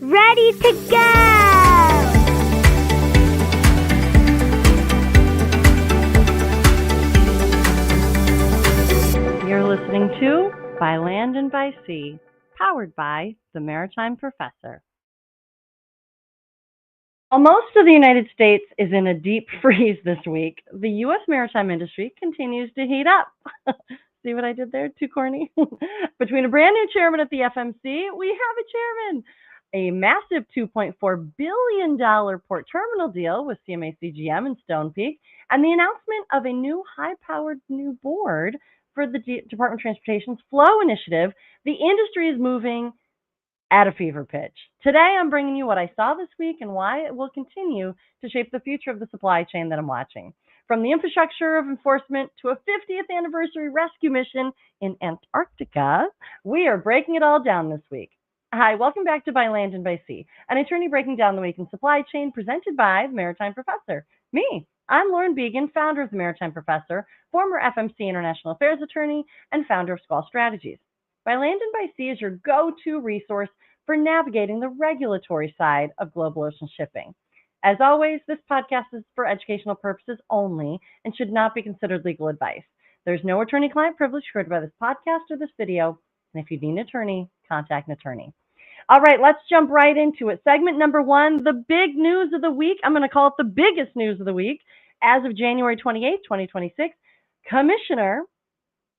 ready to go! You're listening to By Land and by Sea, powered by the Maritime Professor. While most of the United States is in a deep freeze this week, the U.S. maritime industry continues to heat up. See what I did there? Too corny? Between a brand new chairman at the FMC, we have a chairman. A massive $2.4 billion port terminal deal with CMA CGM and Stone Peak, and the announcement of a new high-powered new board for the Department of Transportation's Flow Initiative. The industry is moving at a fever pitch. Today, I'm bringing you what I saw this week and why it will continue to shape the future of the supply chain that I'm watching. From the infrastructure of enforcement to a 50th anniversary rescue mission in Antarctica, we are breaking it all down this week. Hi, welcome back to By Land and by Sea, an attorney breaking down the week in supply chain presented by the Maritime Professor. Me, I'm Laura Beagen, founder of the Maritime Professor, former FMC International Affairs attorney, and founder of Squall Strategies. By Land and by Sea is your go-to resource for navigating the regulatory side of global ocean shipping. As always, this podcast is for educational purposes only and should not be considered legal advice. There's no attorney-client privilege covered by this podcast or this video, and if you need an attorney, contact an attorney. All right, let's jump right into it. Segment number one, the big news of the week. I'm going to call it the biggest news of the week. As of January 28, 2026, Commissioner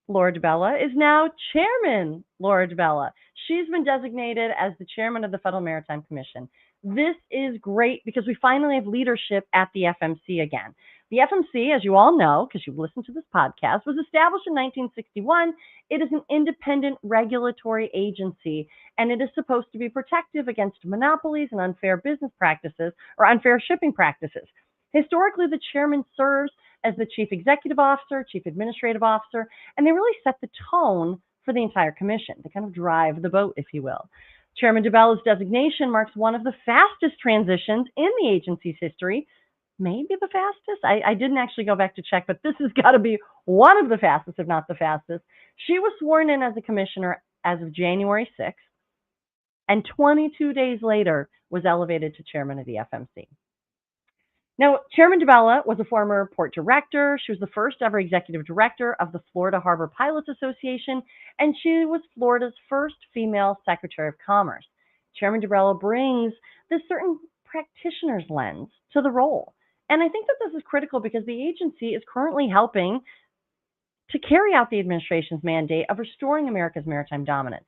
Laura DiBella is now Chairman Laura DiBella. She's been designated as the Chairman of the Federal Maritime Commission. This is great because we finally have leadership at the FMC again. The FMC, as you all know, because you've listened to this podcast, was established in 1961. It is an independent regulatory agency, and it is supposed to be protective against monopolies and unfair business practices or unfair shipping practices. Historically, the chairman serves as the chief executive officer, chief administrative officer, and they really set the tone for the entire commission. They kind of drive the boat, if you will. Chairman DiBella's designation marks one of the fastest transitions in the agency's history. Maybe the fastest. I didn't actually go back to check, but this has got to be one of the fastest, if not the fastest. She was sworn in as a commissioner as of January 6th, and 22 days later was elevated to chairman of the FMC. Now, Chairman DiBella was a former port director. She was the first ever executive director of the Florida Harbor Pilots Association, and she was Florida's first female Secretary of Commerce. Chairman DiBella brings this certain practitioner's lens to the role. And I think that this is critical because the agency is currently helping to carry out the administration's mandate of restoring America's maritime dominance.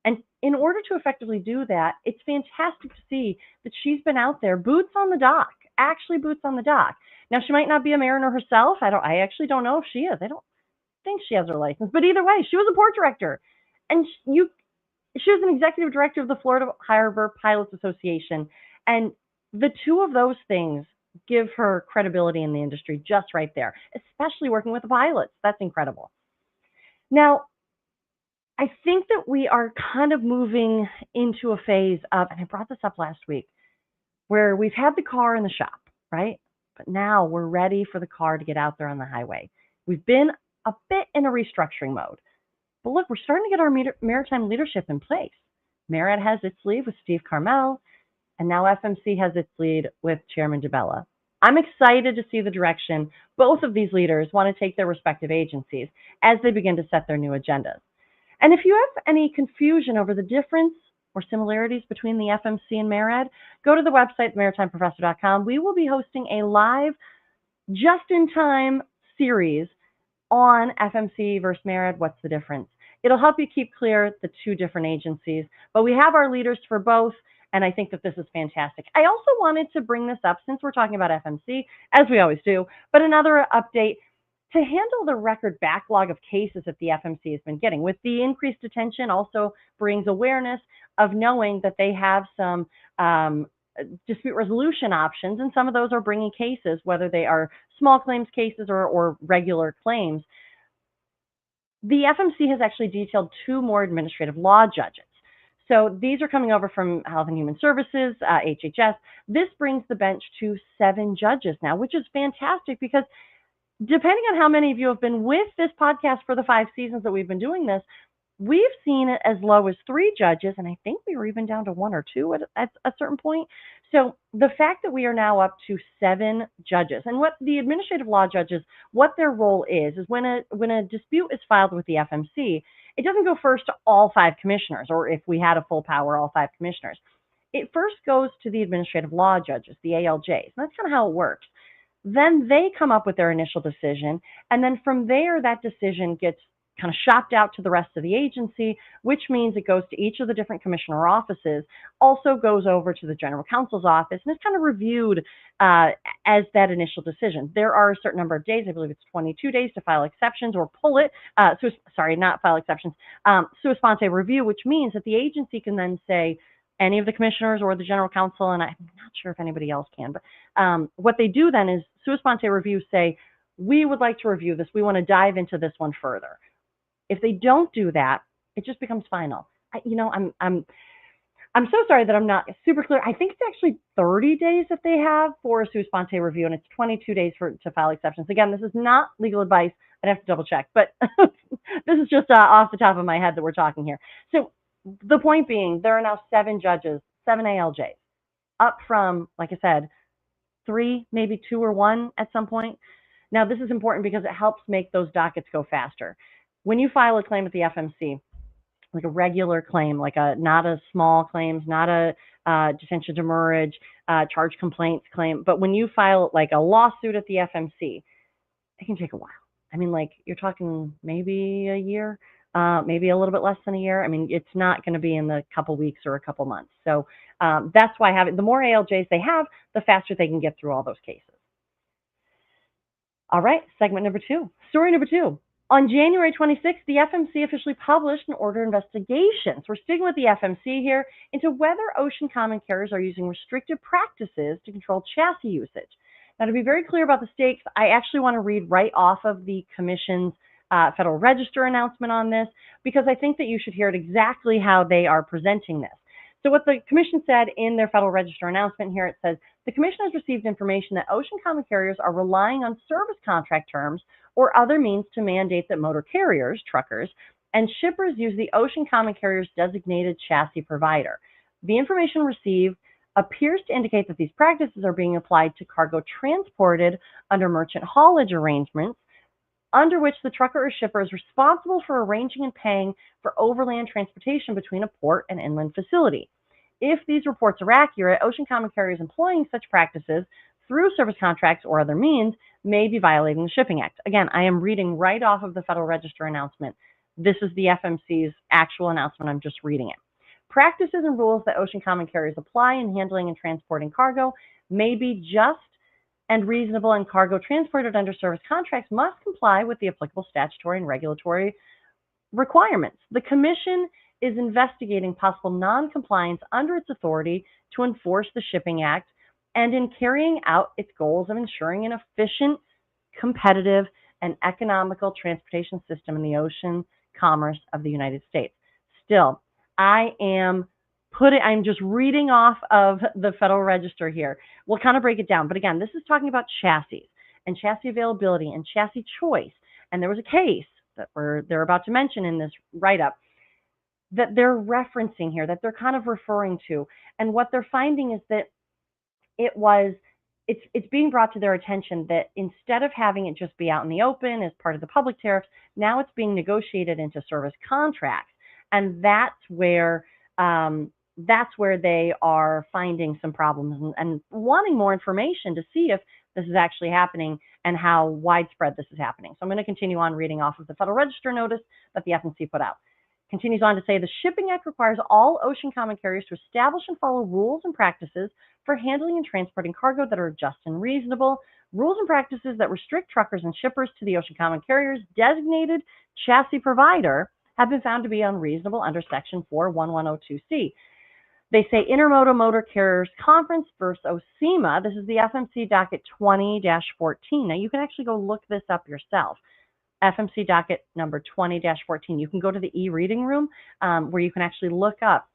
And in order to effectively do that, it's fantastic to see that she's been out there, boots on the dock, actually boots on the dock. Now, she might not be a mariner herself. I actually don't know if she is. I don't think she has her license. But either way, she was a port director. And she was an executive director of the Florida Harbor Pilots Association. And the two of those things give her credibility in the industry just right there, especially working with the pilots. That's incredible. Now, I think that we are kind of moving into a phase of, and I brought this up last week, where we've had the car in the shop, right? But now we're ready for the car to get out there on the highway. We've been a bit in a restructuring mode. But look, we're starting to get our maritime leadership in place. MARAD has its lead with Steve Carmel, and now FMC has its lead with Chairman DiBella. I'm excited to see the direction both of these leaders want to take their respective agencies as they begin to set their new agendas. And if you have any confusion over the difference or similarities between the FMC and MARAD, go to the website, maritimeprofessor.com. We will be hosting a live, just-in-time series on FMC versus MARAD. What's the difference? It'll help you keep clear the two different agencies, but we have our leaders for both, and I think that this is fantastic. I also wanted to bring this up, since we're talking about FMC, as we always do, but another update to handle the record backlog of cases that the FMC has been getting. With the increased attention also brings awareness of knowing that they have some dispute resolution options, and some of those are bringing cases, whether they are small claims cases or regular claims. The FMC has actually detailed 2 more administrative law judges. So these are coming over from Health and Human Services, HHS. This brings the bench to 7 judges now, which is fantastic because depending on how many of you have been with this podcast for the 5 seasons that we've been doing this, We've seen it as low as 3 judges, and I think we were even down to 1 or 2 at a certain point. So the fact that we are now up to 7 judges, and what the administrative law judges, what their role is when a dispute is filed with the FMC, it doesn't go first to all 5 commissioners, or if we had a full power, all 5 commissioners. It first goes to the administrative law judges, the ALJs, and that's kind of how it works. Then they come up with their initial decision, and then from there, that decision gets kind of shopped out to the rest of the agency, which means it goes to each of the different commissioner offices, also goes over to the general counsel's office, and it's kind of reviewed as that initial decision. There are a certain number of days, I believe it's 22 days to file exceptions or pull it, not file exceptions, sua sponte review, which means that the agency can then say, any of the commissioners or the general counsel, and I'm not sure if anybody else can, but what they do then is sua sponte review, say, we would like to review this. We want to dive into this one further. If they don't do that, it just becomes final. I'm so sorry that I'm not super clear. I think it's actually 30 days that they have for a sua sponte review, and it's 22 days to file exceptions. Again, this is not legal advice. I'd have to double check, but this is just off the top of my head that we're talking here. So the point being, there are now 7 judges, 7 ALJs, up from, like I said, 3, maybe 2 or 1 at some point. Now, this is important because it helps make those dockets go faster. When you file a claim at the FMC, like a regular claim, not a small claims, not a detention demurrage, charge complaints claim, but when you file like a lawsuit at the FMC, it can take a while. I mean, you're talking maybe a year, maybe a little bit less than a year. I mean, it's not going to be in the couple weeks or a couple months. So that's why the more ALJs they have, the faster they can get through all those cases. All right, segment number 2. Story number 2. On January 26th, the FMC officially published an order investigation. So we're sticking with the FMC here into whether ocean common carriers are using restrictive practices to control chassis usage. Now, to be very clear about the stakes, I actually want to read right off of the Commission's Federal Register announcement on this, because I think that you should hear it exactly how they are presenting this. So what the Commission said in their Federal Register announcement here, it says, the Commission has received information that ocean common carriers are relying on service contract terms or other means to mandate that motor carriers, truckers, and shippers use the ocean common carrier's designated chassis provider. The information received appears to indicate that these practices are being applied to cargo transported under merchant haulage arrangements, under which the trucker or shipper is responsible for arranging and paying for overland transportation between a port and inland facility. If these reports are accurate, ocean common carriers employing such practices through service contracts or other means may be violating the Shipping Act. Again, I am reading right off of the Federal Register announcement. This is the FMC's actual announcement. I'm just reading it. Practices and rules that ocean common carriers apply in handling and transporting cargo may be just and reasonable, and cargo transported under service contracts must comply with the applicable statutory and regulatory requirements. The Commission is investigating possible non-compliance under its authority to enforce the Shipping Act and in carrying out its goals of ensuring an efficient, competitive, and economical transportation system in the ocean commerce of the United States. Still, I'm just reading off of the Federal Register here. We'll kind of break it down. But again, this is talking about chassis and chassis availability and chassis choice. And there was a case that they're about to mention in this write-up that they're referencing here, that they're kind of referring to. And what they're finding is that it's being brought to their attention that instead of having it just be out in the open as part of the public tariffs, now it's being negotiated into service contracts. And that's where they are finding some problems and wanting more information to see if this is actually happening and how widespread this is happening. So I'm going to continue on reading off of the Federal Register notice that the FMC put out. Continues on to say, the Shipping Act requires all ocean common carriers to establish and follow rules and practices for handling and transporting cargo that are just and reasonable. Rules and practices that restrict truckers and shippers to the ocean common carrier's designated chassis provider have been found to be unreasonable under Section 41102C. They say Intermodal Motor Carriers Conference versus OSEMA. This is the FMC docket 20-14. Now, you can actually go look this up yourself. FMC docket number 20-14. You can go to the e-reading room where you can actually look up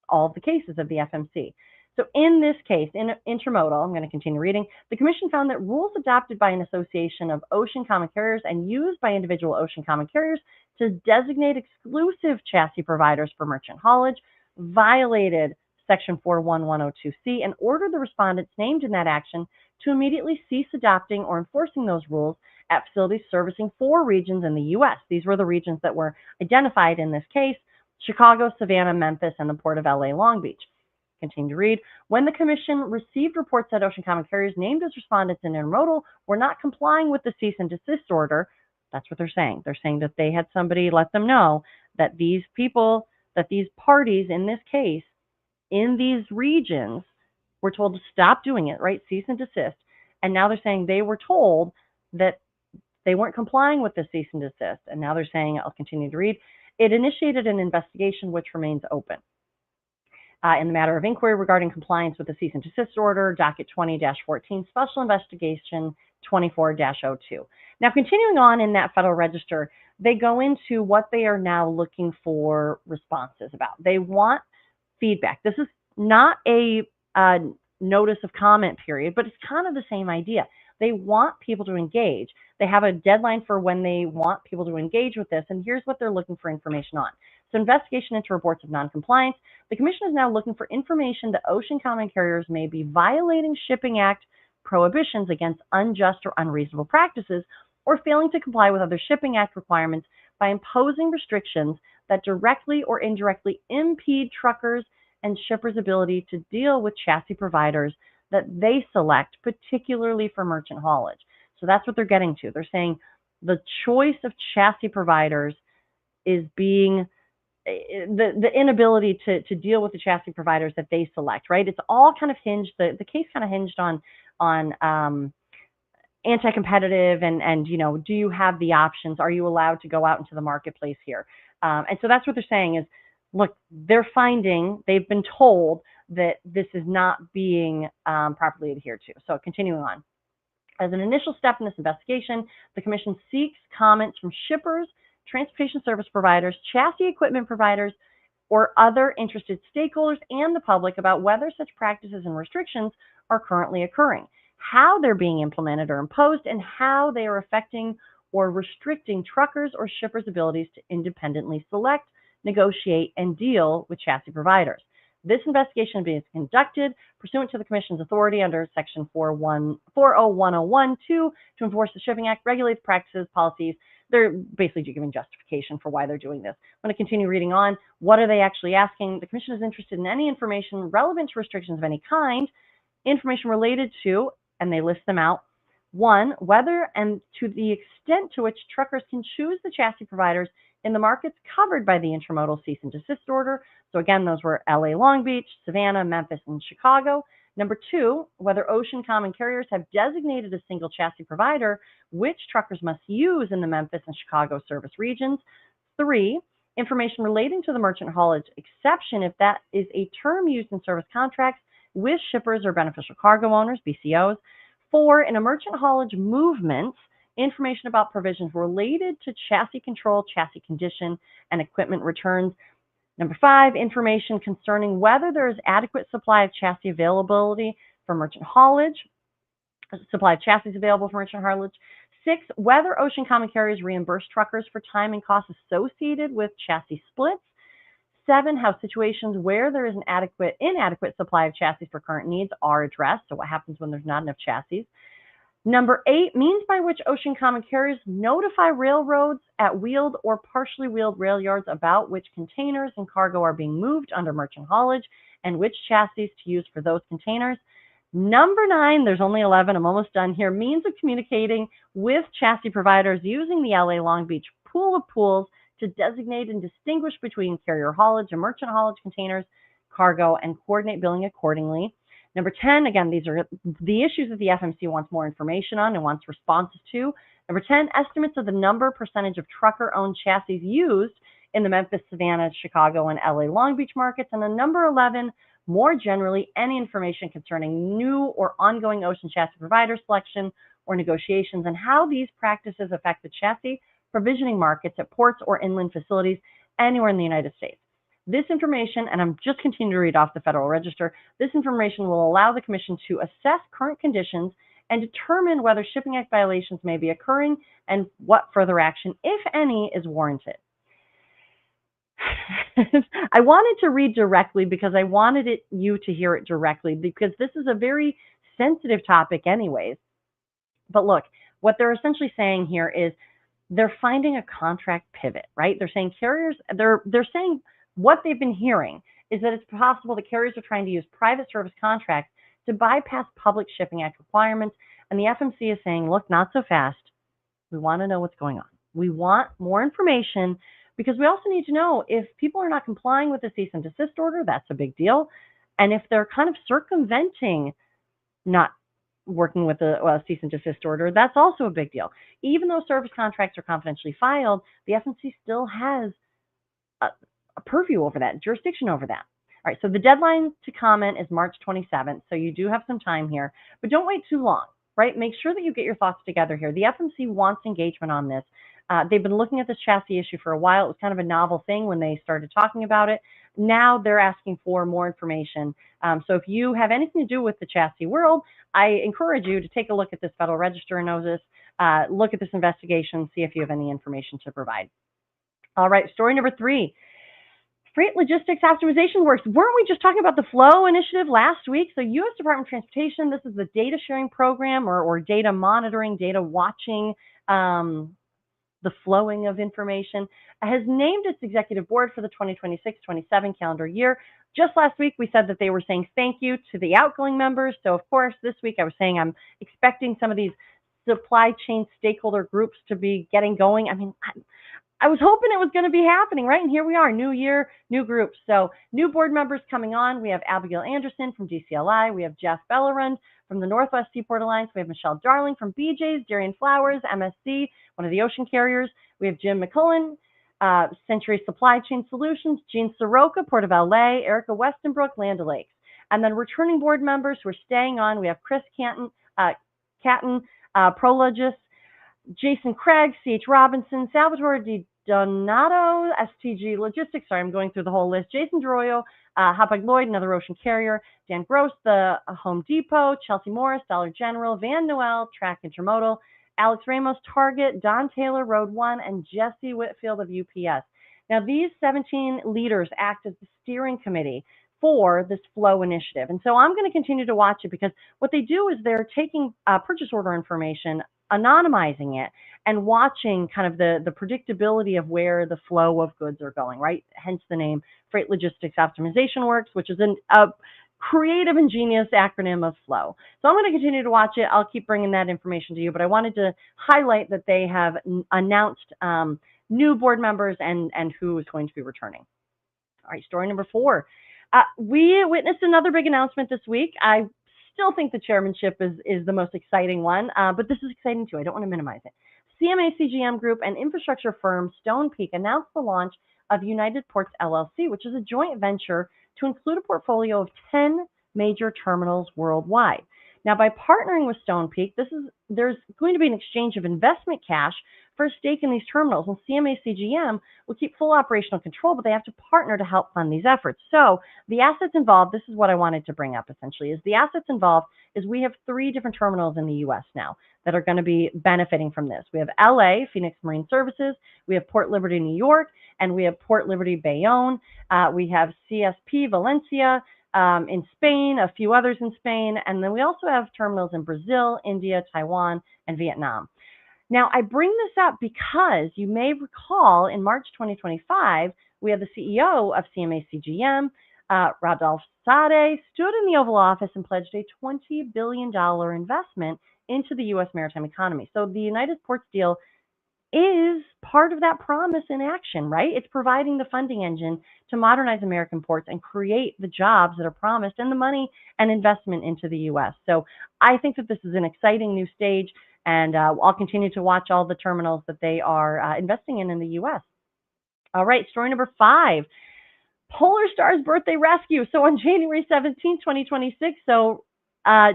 all of the cases of the FMC. So in this case, in intermodal, I'm going to continue reading, the Commission found that rules adopted by an association of ocean common carriers and used by individual ocean common carriers to designate exclusive chassis providers for merchant haulage violated Section 41102C and ordered the respondents named in that action to immediately cease adopting or enforcing those rules at facilities servicing 4 regions in the U.S. These were the regions that were identified in this case: Chicago, Savannah, Memphis, and the Port of LA Long Beach. Continue to read. When the Commission received reports that ocean common carriers named as respondents in intermodal were not complying with the cease and desist order, that's what they're saying. They're saying that they had somebody let them know that these people, that these parties in this case, in these regions, were told to stop doing it, right? Cease and desist. And now they're saying they were told that they weren't complying with the cease and desist. And now they're saying, I'll continue to read, it initiated an investigation which remains open. In the matter of inquiry regarding compliance with the cease and desist order, docket 20-14, special investigation 24-02. Now, continuing on in that Federal Register, they go into what they are now looking for responses about. They want feedback. This is not a notice of comment period, but it's kind of the same idea. They want people to engage. They have a deadline for when they want people to engage with this, and here's what they're looking for information on. So, investigation into reports of noncompliance. The Commission is now looking for information that ocean common carriers may be violating Shipping Act prohibitions against unjust or unreasonable practices, or failing to comply with other Shipping Act requirements by imposing restrictions that directly or indirectly impede truckers and shippers' ability to deal with chassis providers that they select, particularly for merchant haulage. So that's what they're getting to. They're saying the choice of chassis providers is being the inability to deal with the chassis providers that they select, right? It's all kind of hinged, the case kind of hinged on anti-competitive and, you know, do you have the options? Are you allowed to go out into the marketplace here? And so that's what they're saying is, look, they're finding, they've been told that this is not being properly adhered to. So continuing on. As an initial step in this investigation, the Commission seeks comments from shippers, transportation service providers, chassis equipment providers, or other interested stakeholders and the public about whether such practices and restrictions are currently occurring, how they're being implemented or imposed, and how they are affecting or restricting truckers or shippers' abilities to independently select, negotiate, and deal with chassis providers. This investigation is being conducted pursuant to the Commission's authority under Section 40101(2) to enforce the Shipping Act, regulate practices, policies. They're basically giving justification for why they're doing this. I'm going to continue reading on. What are they actually asking? The Commission is interested in any information relevant to restrictions of any kind, information related to, and they list them out. 1, whether and to the extent to which truckers can choose the chassis providers in the markets covered by the intermodal cease and desist order. So again, those were LA Long Beach, Savannah, Memphis, and Chicago. Number 2, whether ocean common carriers have designated a single chassis provider which truckers must use in the Memphis and Chicago service regions. 3, information relating to the merchant haulage exception if that is a term used in service contracts with shippers or beneficial cargo owners, BCOs. 4, in a merchant haulage movement, information about provisions related to chassis control, chassis condition, and equipment returns. Number 5, information concerning whether there is adequate supply of chassis availability for merchant haulage, supply of chassis available for merchant haulage. 6, whether ocean common carriers reimburse truckers for time and costs associated with chassis splits. 7, how situations where there is an inadequate supply of chassis for current needs are addressed. So what happens when there's not enough chassis? Number 8, means by which ocean common carriers notify railroads at wheeled or partially wheeled rail yards about which containers and cargo are being moved under merchant haulage and which chassis to use for those containers. Number 9, there's only 11, I'm almost done here, means of communicating with chassis providers using the LA Long Beach pool of pools to designate and distinguish between carrier haulage and merchant haulage containers, cargo, and coordinate billing accordingly. Number 10, again, these are the issues that the FMC wants more information on and wants responses to. Number 10, estimates of the percentage of trucker-owned chassis used in the Memphis, Savannah, Chicago, and LA Long Beach markets. And then number 11, more generally, any information concerning new or ongoing ocean chassis provider selection or negotiations and how these practices affect the chassis provisioning markets at ports or inland facilities anywhere in the United States. This information, and I'm just continuing to read off the Federal Register, this information will allow the Commission to assess current conditions and determine whether Shipping Act violations may be occurring and what further action, if any, is warranted. I wanted to read directly because I wanted you to hear it directly, because this is a very sensitive topic anyways. But look, what they're essentially saying here is they're finding a contract pivot, right? They're saying carriers, they're saying what they've been hearing is that it's possible that carriers are trying to use private service contracts to bypass public Shipping Act requirements. And the FMC is saying, look, not so fast. We want to know what's going on. We want more information, because we also need to know if people are not complying with the cease and desist order. That's a big deal. And if they're kind of circumventing not working with a cease and desist order, that's also a big deal. Even though service contracts are confidentially filed, the FMC still has a purview over that, jurisdiction over that. All right, so the deadline to comment is March 27th, so you do have some time here, but don't wait too long, right? Make sure that you get your thoughts together here. The FMC wants engagement on this. They've been looking at this chassis issue for a while. It was kind of a novel thing when they started talking about it. Now they're asking for more information. So if you have anything to do with the chassis world, I encourage you to take a look at this Federal Register notice, look at this investigation, see if you have any information to provide. All right, story number 3. Freight logistics optimization works. Weren't we just talking about the FLOW initiative last week? So U.S. Department of Transportation, this is the data sharing program or data monitoring, data watching, the flowing of information, has named its executive board for the 2026-27 calendar year. Just last week, we said that they were saying thank you to the outgoing members. So, of course, this week I was saying I'm expecting some of these supply chain stakeholder groups to be getting going. I mean, I was hoping it was going to be happening, right? And here we are, new year, new groups. So new board members coming on. We have Abigail Anderson from DCLI. We have Jeff Bellerund from the Northwest Seaport Alliance. We have Michelle Darling from BJ's, Darian Flowers, MSC, one of the ocean carriers. We have Jim McCullen, Century Supply Chain Solutions, Jean Soroka, Port of LA, Erica Westenbrook, Land O'Lakes. And then returning board members who are staying on, we have Chris Catton, Prologis, Jason Craig, C.H. Robinson, Salvatore Di Donato, STG Logistics. Sorry, I'm going through the whole list. Jason Droyo, Hapag-Lloyd, another ocean carrier. Dan Gross, the Home Depot. Chelsea Morris, Dollar General. Van Noel, Track Intermodal. Alex Ramos, Target. Don Taylor, Road One. And Jesse Whitfield of UPS. Now, these 17 leaders act as the steering committee for this FLOW initiative. And so I'm going to continue to watch it, because what they do is they're taking purchase order information, anonymizing it, and watching kind of the predictability of where the flow of goods are going, right? Hence the name Freight Logistics Optimization Works, which is a creative, ingenious acronym of FLOW. So I'm going to continue to watch it. I'll keep bringing that information to you, but I wanted to highlight that they have announced new board members and who is going to be returning. All right, story number 4. We witnessed another big announcement this week. I still think the chairmanship is the most exciting one, but this is exciting too. I don't want to minimize it. CMA CGM Group and infrastructure firm Stone Peak announced the launch of United Ports LLC, which is a joint venture to include a portfolio of 10 major terminals worldwide. Now, by partnering with Stone Peak, there's going to be an exchange of investment cash for a stake in these terminals, and CMA CGM will keep full operational control, but they have to partner to help fund these efforts. So the assets involved, this is what I wanted to bring up essentially, is the assets involved is we have 3 different terminals in the U.S. now that are going to be benefiting from this. We have LA, Phoenix Marine Services, we have Port Liberty, New York, and we have Port Liberty, Bayonne. We have CSP, Valencia, in Spain, a few others in Spain, and then we also have terminals in Brazil, India, Taiwan, and Vietnam. Now, I bring this up because you may recall in March 2025, we had the CEO of CMA CGM, Rodolphe Sade, stood in the Oval Office and pledged a $20 billion investment into the U.S. maritime economy. So the United Ports deal is part of that promise in action, right? It's providing the funding engine to modernize American ports and create the jobs that are promised and the money and investment into the U.S. So I think that this is an exciting new stage, and I'll continue to watch all the terminals that they are investing in the U.S. All right, story number 5, Polar Star's birthday rescue. So on January 17, 2026, so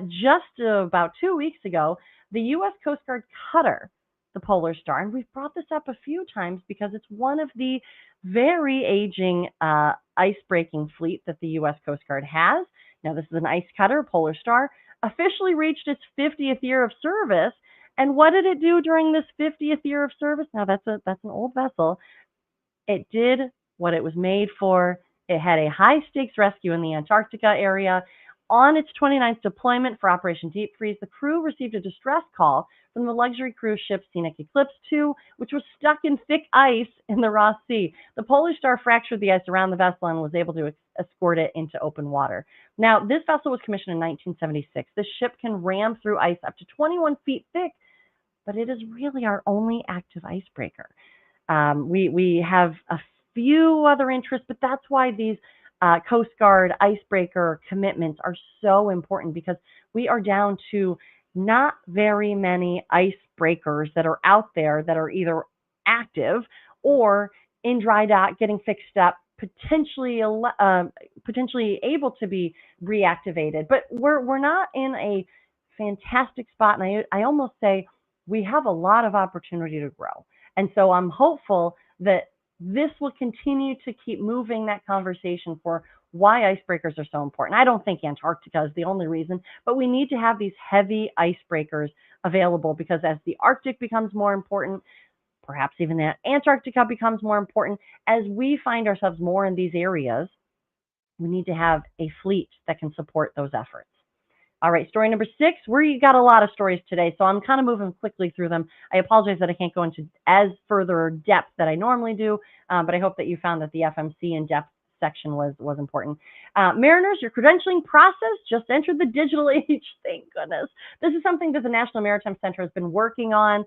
just about 2 weeks ago, the U.S. Coast Guard cutter the Polar Star. And we've brought this up a few times because it's one of the very aging ice-breaking fleet that the U.S. Coast Guard has. Now, this is an ice cutter, Polar Star, officially reached its 50th year of service. And what did it do during this 50th year of service? Now, that's an old vessel. It did what it was made for. It had a high-stakes rescue in the Antarctica area. On its 29th deployment for Operation Deep Freeze, the crew received a distress call from the luxury cruise ship Scenic Eclipse II, which was stuck in thick ice in the Ross Sea. The Polar Star fractured the ice around the vessel and was able to escort it into open water. Now, this vessel was commissioned in 1976. This ship can ram through ice up to 21 feet thick, but it is really our only active icebreaker. We have a few other interests, but that's why these Coast Guard icebreaker commitments are so important, because we are down to not very many icebreakers that are out there that are either active or in dry dock, getting fixed up, potentially able to be reactivated. But we're not in a fantastic spot, and I almost say we have a lot of opportunity to grow. And so I'm hopeful that this will continue to keep moving that conversation for why icebreakers are so important. I don't think Antarctica is the only reason, but we need to have these heavy icebreakers available, because as the Arctic becomes more important, perhaps even that Antarctica becomes more important, as we find ourselves more in these areas, we need to have a fleet that can support those efforts. All right, story number 6. We got a lot of stories today, so I'm kind of moving quickly through them. I apologize that I can't go into as further depth that I normally do, but I hope that you found that the FMC in-depth section was important. Mariners, your credentialing process just entered the digital age. Thank goodness. This is something that the National Maritime Center has been working on.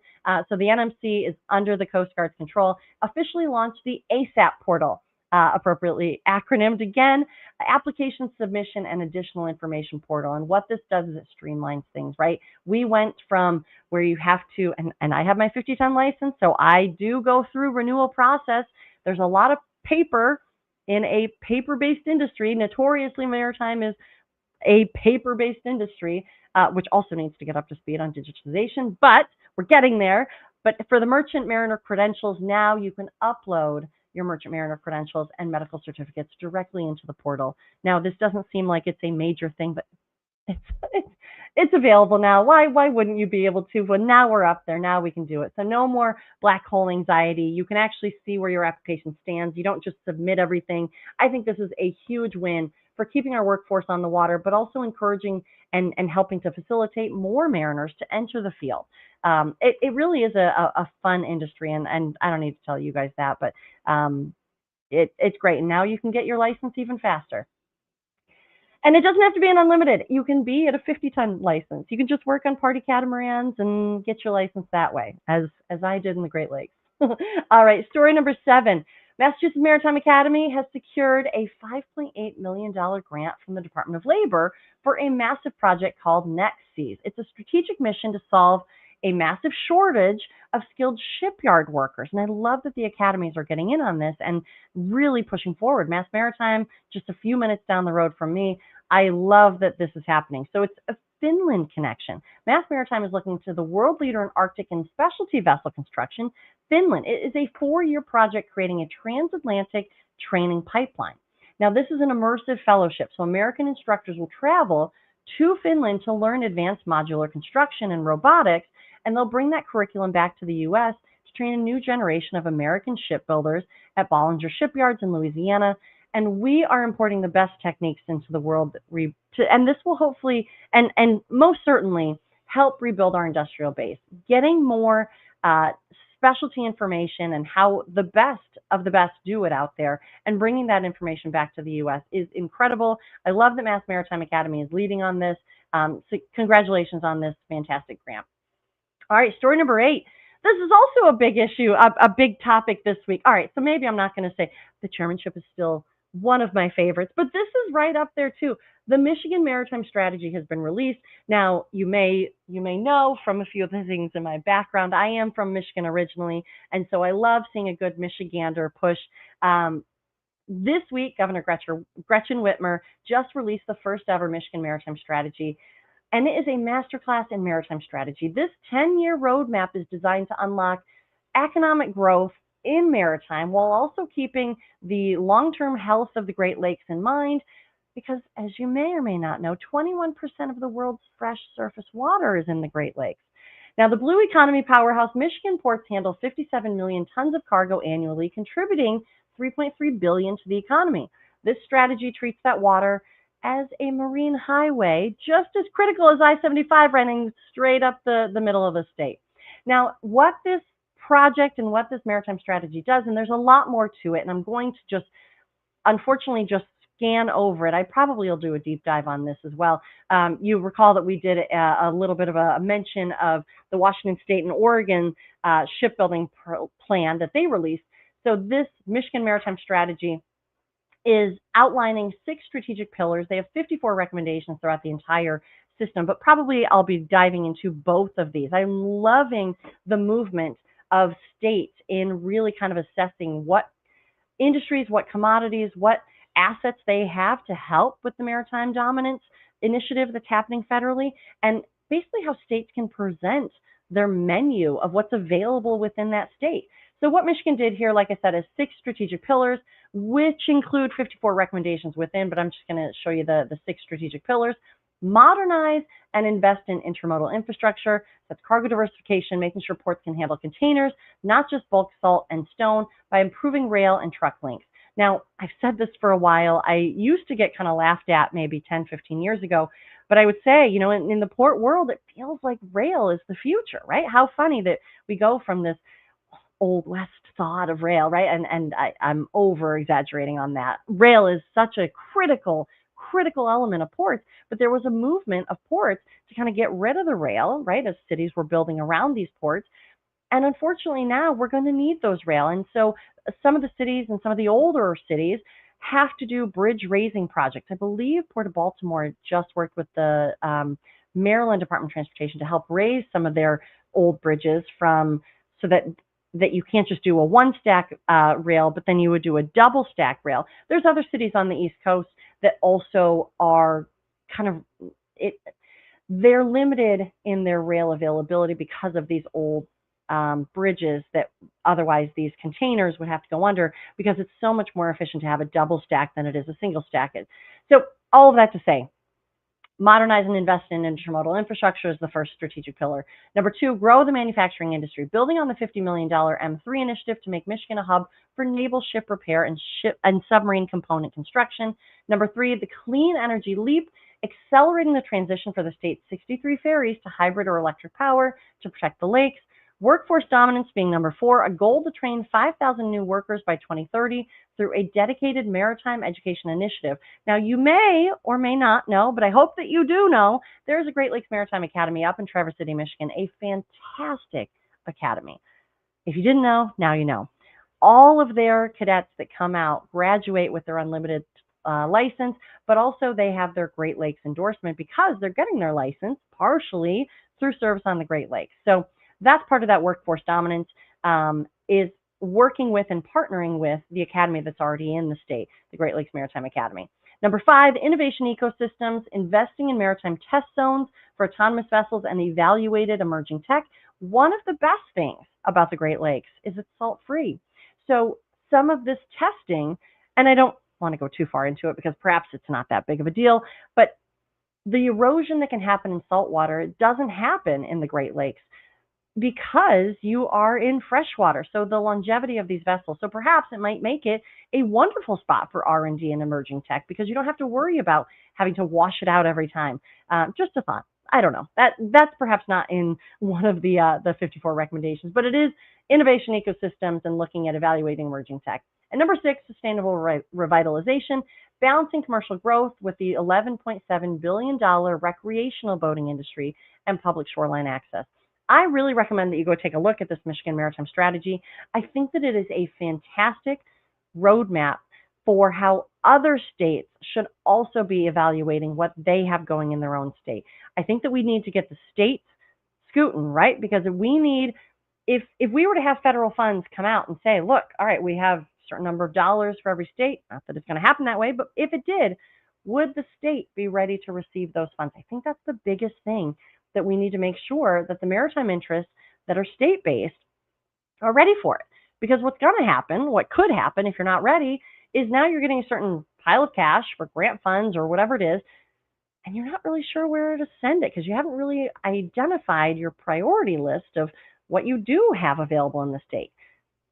So the NMC is under the Coast Guard's control, officially launched the ASAP portal. Appropriately acronymed again, application submission and additional information portal. And what this does is it streamlines things, right? We went from where you have to, and I have my 50-ton license, so I do go through renewal process. There's a lot of paper in a paper-based industry. Notoriously, maritime is a paper-based industry, which also needs to get up to speed on digitization, but we're getting there. But for the merchant mariner credentials, now you can upload your merchant mariner credentials and medical certificates directly into the portal. Now, this doesn't seem like it's a major thing, but it's available now. Why wouldn't you be able to? Well, now we're up there. Now we can do it. So no more black hole anxiety. You can actually see where your application stands. You don't just submit everything. I think this is a huge win for keeping our workforce on the water, but also encouraging and helping to facilitate more mariners to enter the field. It really is a fun industry, and I don't need to tell you guys that, but it's great. And now you can get your license even faster. And it doesn't have to be an unlimited. You can be at a 50-ton license. You can just work on party catamarans and get your license that way, as I did in the Great Lakes. All right, story number 7. Massachusetts Maritime Academy has secured a $5.8 million grant from the Department of Labor for a massive project called NextSeas. It's a strategic mission to solve a massive shortage of skilled shipyard workers. And I love that the academies are getting in on this and really pushing forward. Mass Maritime, just a few minutes down the road from me. I love that this is happening. So it's a Finland connection. Mass Maritime is looking to the world leader in Arctic and specialty vessel construction, Finland. It is a 4-year project creating a transatlantic training pipeline. Now, this is an immersive fellowship, so American instructors will travel to Finland to learn advanced modular construction and robotics, and they'll bring that curriculum back to the U.S. to train a new generation of American shipbuilders at Bollinger Shipyards in Louisiana. And we are importing the best techniques into the world, and this will hopefully and most certainly help rebuild our industrial base. Getting more specialty information and how the best of the best do it out there and bringing that information back to the U.S. is incredible. I love that Mass Maritime Academy is leading on this. So congratulations on this fantastic grant. All right, story number 8. This is also a big issue, a big topic this week. All right, so maybe I'm not going to say the chairmanship is still one of my favorites, but this is right up there too. The Michigan Maritime Strategy has been released. Now, you may know from a few of the things in my background, I am from Michigan originally, and so I love seeing a good Michigander push. This week, Governor Gretchen Whitmer just released the first ever Michigan Maritime Strategy. and it is a masterclass in maritime strategy. This 10-year roadmap is designed to unlock economic growth in maritime while also keeping the long-term health of the Great Lakes in mind, because as you may or may not know, 21% of the world's fresh surface water is in the Great Lakes. Now, the blue economy powerhouse Michigan ports handle 57 million tons of cargo annually, contributing 3.3 billion to the economy. This strategy treats that water as a marine highway, just as critical as I-75 running straight up the middle of the state. Now, what this project and what this maritime strategy does, and there's a lot more to it, and I'm going to just, unfortunately, just scan over it. I probably will do a deep dive on this as well. You recall that we did a little bit of a mention of the Washington State and Oregon shipbuilding plan that they released. So this Michigan Maritime Strategy is outlining 6 strategic pillars. They have 54 recommendations throughout the entire system, but probably I'll be diving into both of these. I'm loving the movement of states in really kind of assessing what industries, what commodities, what assets they have to help with the Maritime Dominance Initiative that's happening federally, and basically how states can present their menu of what's available within that state. So what Michigan did here, like I said, is 6 strategic pillars, which include 54 recommendations within, but I'm just going to show you the 6 strategic pillars. Modernize and invest in intermodal infrastructure. That's cargo diversification, making sure ports can handle containers, not just bulk salt and stone, by improving rail and truck links. Now, I've said this for a while. I used to get kind of laughed at maybe 10, 15 years ago, but I would say, you know, in the port world, it feels like rail is the future, right? How funny that we go from this Old West thought of rail, right? And I'm over exaggerating on that. Rail is such a critical element of ports, but there was a movement of ports to kind of get rid of the rail, right? As cities were building around these ports. And unfortunately now we're going to need those rail. And so some of the cities and some of the older cities have to do bridge raising projects. I believe Port of Baltimore just worked with the Maryland Department of Transportation to help raise some of their old bridges so that you can't just do a one stack rail, but then you would do a double stack rail. There's other cities on the East Coast that also are kind of, they're limited in their rail availability because of these old bridges that otherwise these containers would have to go under, because it's so much more efficient to have a double stack than it is a single stack. So all of that to say, modernize and invest in intermodal infrastructure is the first strategic pillar. Number 2, grow the manufacturing industry, building on the $50 million M3 initiative to make Michigan a hub for naval ship repair and submarine component construction. Number 3, the clean energy leap, accelerating the transition for the state's 63 ferries to hybrid or electric power to protect the lakes. Workforce dominance being number 4, a goal to train 5,000 new workers by 2030 through a dedicated maritime education initiative. Now, you may or may not know, but I hope that you do know, there's a Great Lakes Maritime Academy up in Traverse City, Michigan, a fantastic academy. If you didn't know, now you know. All of their cadets that come out graduate with their unlimited license, but also they have their Great Lakes endorsement because they're getting their license partially through service on the Great Lakes. So that's part of that workforce dominance, is working with and partnering with the academy that's already in the state, the Great Lakes Maritime Academy. Number 5, innovation ecosystems, investing in maritime test zones for autonomous vessels and evaluated emerging tech. One of the best things about the Great Lakes is it's salt-free. So some of this testing, and I don't want to go too far into it because perhaps it's not that big of a deal, but the erosion that can happen in saltwater doesn't happen in the Great Lakes, because you are in freshwater. So the longevity of these vessels. So perhaps it might make it a wonderful spot for R&D and emerging tech, because you don't have to worry about having to wash it out every time. Just a thought. I don't know. That's perhaps not in one of the 54 recommendations, but it is innovation ecosystems and looking at evaluating emerging tech. And number 6, sustainable revitalization, balancing commercial growth with the $11.7 billion recreational boating industry and public shoreline access. I really recommend that you go take a look at this Michigan Maritime Strategy. I think that it is a fantastic roadmap for how other states should also be evaluating what they have going in their own state. I think that we need to get the states scooting, right? Because we need, if we were to have federal funds come out and say, look, all right, we have a certain number of dollars for every state, not that it's going to happen that way, but if it did, Would the state be ready to receive those funds? I think that's the biggest thing that we need to make sure that the maritime interests that are state-based are ready for it. Because what's going to happen, what could happen if you're not ready, is now you're getting a certain pile of cash for grant funds or whatever it is, and you're not really sure where to send it because you haven't really identified your priority list of what you do have available in the state.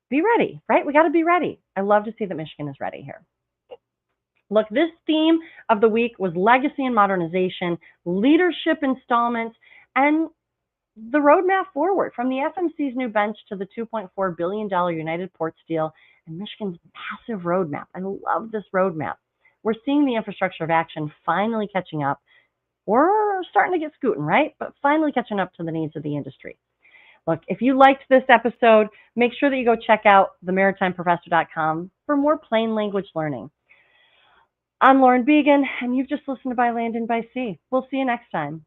Be ready, right? We got to be ready. I love to see that Michigan is ready here. Look, this theme of the week was legacy and modernization, leadership installments, and the roadmap forward from the FMC's new bench to the $2.4 billion United Ports deal and Michigan's massive roadmap. I love this roadmap. We're seeing the infrastructure of action finally catching up. We're starting to get scooting, right? But finally catching up to the needs of the industry. Look, if you liked this episode, make sure that you go check out themaritimeprofessor.com for more plain language learning. I'm Lauren Beagen, and you've just listened to By Land and by Sea. We'll see you next time.